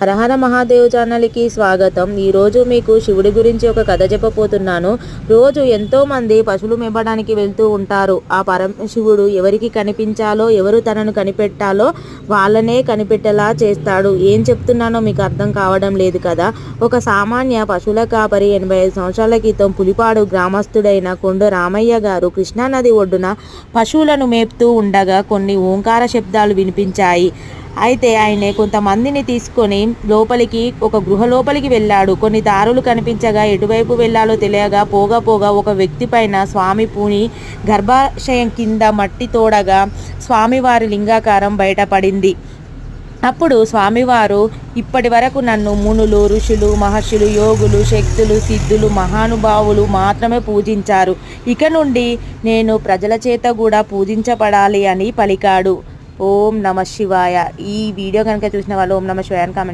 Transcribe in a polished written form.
హరహర మహాదేవ్ ఛానల్కి స్వాగతం. ఈరోజు మీకు శివుడి గురించి ఒక కథ చెప్పబోతున్నాను. రోజు ఎంతోమంది పశువులు మేపడానికి వెళ్తూ ఉంటారు. ఆ పరమశివుడు ఎవరికి కనిపించాలో, ఎవరు తనను కనిపెట్టాలో వాళ్ళనే కనిపెట్టేలా చేస్తాడు. ఏం చెప్తున్నానో మీకు అర్థం కావడం లేదు కదా. ఒక సామాన్య పశువుల కాపరి 85 సంవత్సరాల క్రితం పులిపాడు గ్రామస్తుడైన కొండ రామయ్య గారు కృష్ణానది ఒడ్డున పశువులను మేపుతూ ఉండగా కొన్ని ఓంకార శబ్దాలు వినిపించాయి. అయితే ఆయన కొంతమందిని తీసుకొని ఒక గృహ లోపలికి వెళ్ళాడు. కొన్ని దారులు కనిపించగా ఎటువైపు వెళ్ళాలో తెలియగా పోగా ఒక వ్యక్తి పైన స్వామి పూని గర్భాశయం కింద మట్టి తోడగా స్వామివారి లింగాకారం బయటపడింది. అప్పుడు స్వామివారు, ఇప్పటి వరకు నన్ను మునులు, ఋషులు, మహర్షులు, యోగులు, శక్తులు, సిద్ధులు, మహానుభావులు మాత్రమే పూజించారు. ఇక నుండి నేను ప్రజల చేత కూడా పూజించబడాలి అని పలికాడు. ఓం నమ శివాయ. ఈ వీడియో కనుక చూసిన వాళ్ళు ఓం నమ శివాయ అని కామెంట్